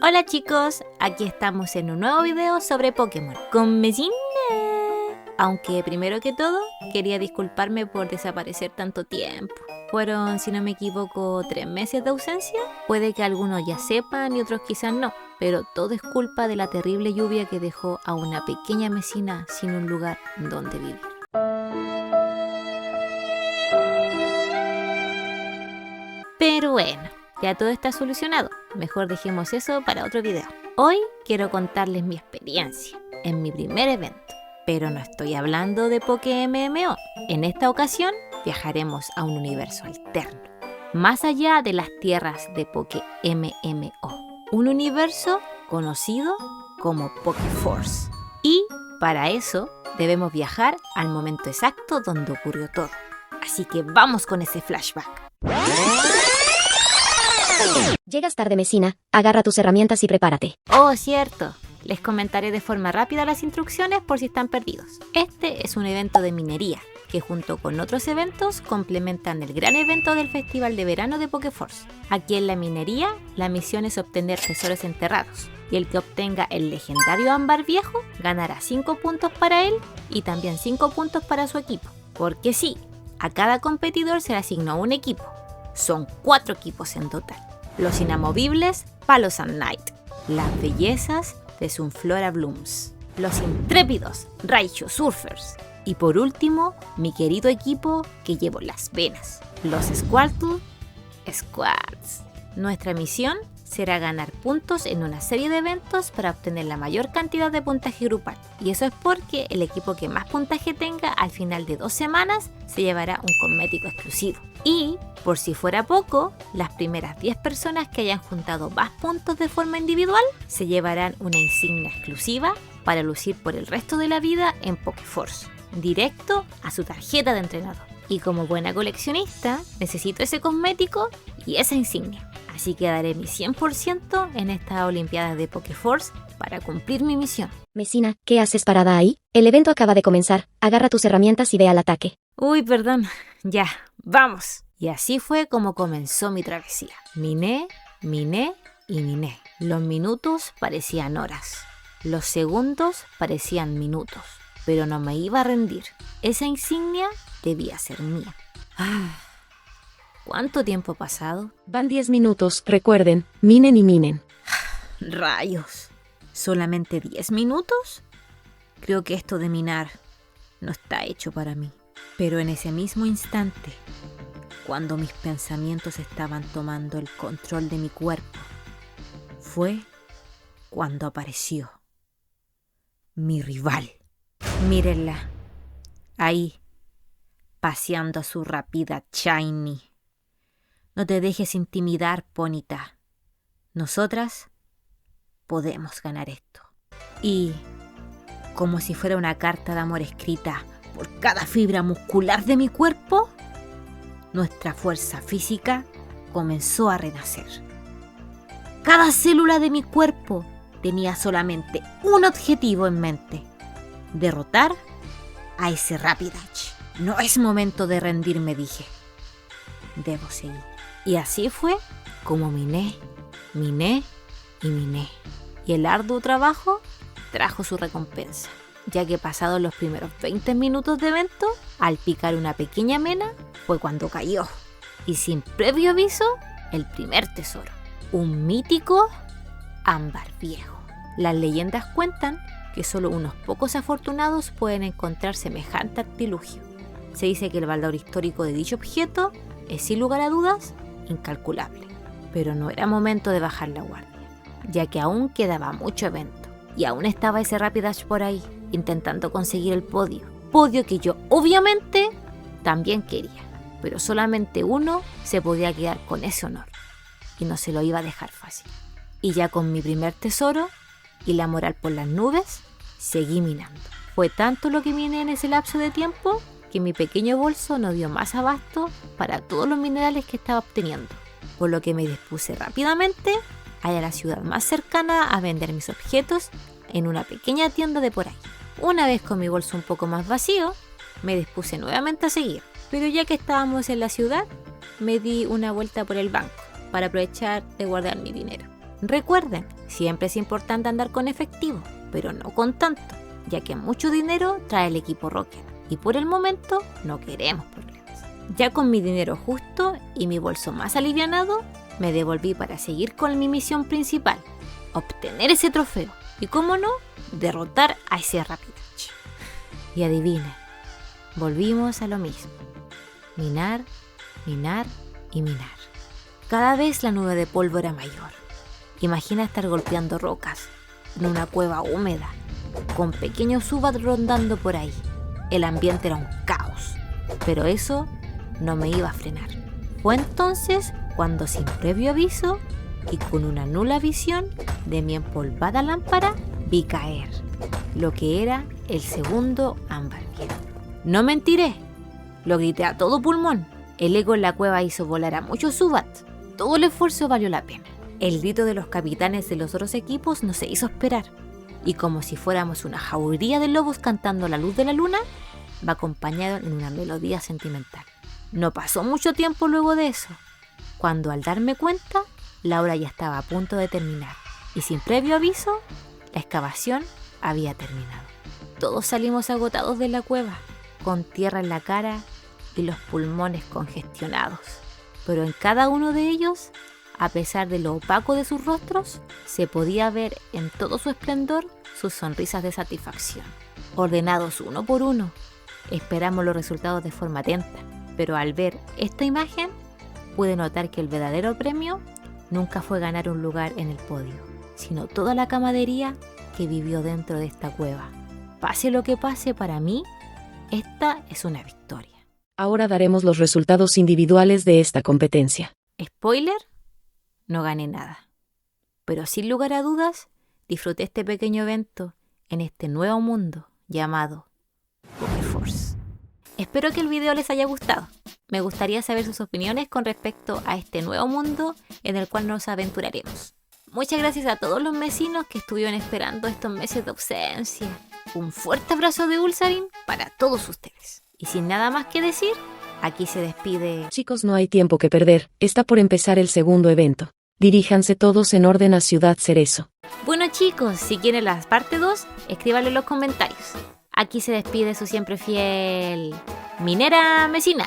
Hola chicos, aquí estamos en un nuevo video sobre Pokémon con Mesina. Aunque primero que todo, quería disculparme por desaparecer tanto tiempo. Fueron, si no me equivoco, 3 meses de ausencia. Puede que algunos ya sepan y otros quizás no, pero todo es culpa de la terrible lluvia que dejó a una pequeña Mesina sin un lugar donde vivir. Pero bueno, ya todo está solucionado. Mejor dejemos eso para otro video. Hoy quiero contarles mi experiencia en mi primer evento. Pero no estoy hablando de PokéMMO. En esta ocasión viajaremos a un universo alterno, más allá de las tierras de PokéMMO. Un universo conocido como Pokéforce. Y para eso debemos viajar al momento exacto donde ocurrió todo. Así que vamos con ese flashback. Llegas tarde, Mesina. Agarra tus herramientas y prepárate. Oh, cierto. Les comentaré de forma rápida las instrucciones por si están perdidos. Este es un evento de minería, que junto con otros eventos complementan el gran evento del Festival de Verano de Pokéforce. Aquí en la minería, la misión es obtener tesoros enterrados, y el que obtenga el legendario ámbar viejo ganará 5 puntos para él y también 5 puntos para su equipo. Porque sí, a cada competidor se le asignó un equipo. Son 4 equipos en total. Los inamovibles, Palossand Knight. Las bellezas de Sunflora Blooms. Los intrépidos, Raichu Surfers. Y por último, mi querido equipo que llevo en las venas, los Squirtle Squads. Nuestra misión será ganar puntos en una serie de eventos para obtener la mayor cantidad de puntaje grupal. Y eso es porque el equipo que más puntaje tenga al final de 2 semanas se llevará un cosmético exclusivo. Y, por si fuera poco, las primeras 10 personas que hayan juntado más puntos de forma individual se llevarán una insignia exclusiva para lucir por el resto de la vida en Pokéforce, directo a su tarjeta de entrenador. Y como buena coleccionista, necesito ese cosmético y esa insignia. Así que daré mi 100% en estas Olimpiadas de Pokéforce para cumplir mi misión. Mesina, ¿qué haces parada ahí? El evento acaba de comenzar. Agarra tus herramientas y ve al ataque. Uy, perdón. Ya, vamos. Y así fue como comenzó mi travesía. Miné y miné. Los minutos parecían horas. Los segundos parecían minutos. Pero no me iba a rendir. Esa insignia debía ser mía. ¿Cuánto tiempo ha pasado? Van 10 minutos, recuerden. Minen y minen. ¡Rayos! ¿Solamente 10 minutos? Creo que esto de minar no está hecho para mí. Pero en ese mismo instante, cuando mis pensamientos estaban tomando el control de mi cuerpo, fue cuando apareció mi rival. Mírenla, ahí, paseando a su rápida Shiny. No te dejes intimidar, Ponyta. Nosotras podemos ganar esto. Y, como si fuera una carta de amor escrita por cada fibra muscular de mi cuerpo, nuestra fuerza física comenzó a renacer. Cada célula de mi cuerpo tenía solamente un objetivo en mente: derrotar a ese Rapidash. No es momento de rendirme, dije. Debo seguir. Y así fue como miné. Y el arduo trabajo trajo su recompensa, ya que pasados los primeros 20 minutos de evento, al picar una pequeña mena, fue cuando cayó. Y sin previo aviso, el primer tesoro. Un mítico ámbar viejo. Las leyendas cuentan que solo unos pocos afortunados pueden encontrar semejante artilugio. Se dice que el valor histórico de dicho objeto es, sin lugar a dudas, incalculable. Pero no era momento de bajar la guardia, ya que aún quedaba mucho evento. Y aún estaba ese Rapidash por ahí, intentando conseguir el podio. Podio que yo, obviamente, también quería. Pero solamente uno se podía quedar con ese honor. Y no se lo iba a dejar fácil. Y ya con mi primer tesoro y la moral por las nubes, seguí minando. Fue tanto lo que miné en ese lapso de tiempo que mi pequeño bolso no dio más abasto para todos los minerales que estaba obteniendo, por lo que me dispuse rápidamente a ir a la ciudad más cercana a vender mis objetos en una pequeña tienda de por ahí. Una vez con mi bolso un poco más vacío, me dispuse nuevamente a seguir, pero ya que estábamos en la ciudad, me di una vuelta por el banco para aprovechar de guardar mi dinero. Recuerden, siempre es importante andar con efectivo, pero no con tanto, ya que mucho dinero trae el equipo Rocket y por el momento no queremos problemas. Ya con mi dinero justo y mi bolso más alivianado, me devolví para seguir con mi misión principal, obtener ese trofeo y, como no, derrotar a ese Rapidash. Y adivinen, volvimos a lo mismo: minar, minar y minar. Cada vez la nube de polvo era mayor. Imagina estar golpeando rocas en una cueva húmeda, con pequeños Zubat rondando por ahí. El ambiente era un caos, pero eso no me iba a frenar. Fue entonces cuando, sin previo aviso y con una nula visión de mi empolvada lámpara, vi caer lo que era el segundo ámbar bien. No mentiré, lo grité a todo pulmón. El eco en la cueva hizo volar a muchos Zubat. Todo el esfuerzo valió la pena. El grito de los capitanes de los otros equipos no se hizo esperar, y como si fuéramos una jauría de lobos cantando a la luz de la luna, va acompañado en una melodía sentimental. No pasó mucho tiempo luego de eso, cuando, al darme cuenta, la hora ya estaba a punto de terminar, y sin previo aviso, la excavación había terminado. Todos salimos agotados de la cueva, con tierra en la cara y los pulmones congestionados, pero en cada uno de ellos, a pesar de lo opaco de sus rostros, se podía ver en todo su esplendor sus sonrisas de satisfacción. Ordenados uno por uno, esperamos los resultados de forma atenta, pero al ver esta imagen, pude notar que el verdadero premio nunca fue ganar un lugar en el podio, sino toda la camaradería que vivió dentro de esta cueva. Pase lo que pase, para mí, esta es una victoria. Ahora daremos los resultados individuales de esta competencia. Spoiler, no gané nada, pero sin lugar a dudas disfruté este pequeño evento en este nuevo mundo llamado Pokéforce. Espero que el video les haya gustado. Me gustaría saber sus opiniones con respecto a este nuevo mundo en el cual nos aventuraremos. Muchas gracias a todos los vecinos que estuvieron esperando estos meses de ausencia. Un fuerte abrazo de Ulsarin para todos ustedes. Y sin nada más que decir, aquí se despide... Chicos, no hay tiempo que perder. Está por empezar el segundo evento. Diríjanse todos en orden a Ciudad Cerezo. Bueno chicos, si quieren la parte 2, escríbanlo en los comentarios. Aquí se despide su siempre fiel Minera Mesina.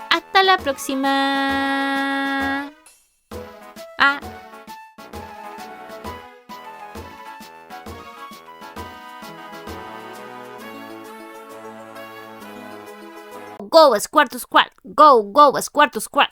Hasta la próxima. Go Squirtle Squad, go Squirtle Squad.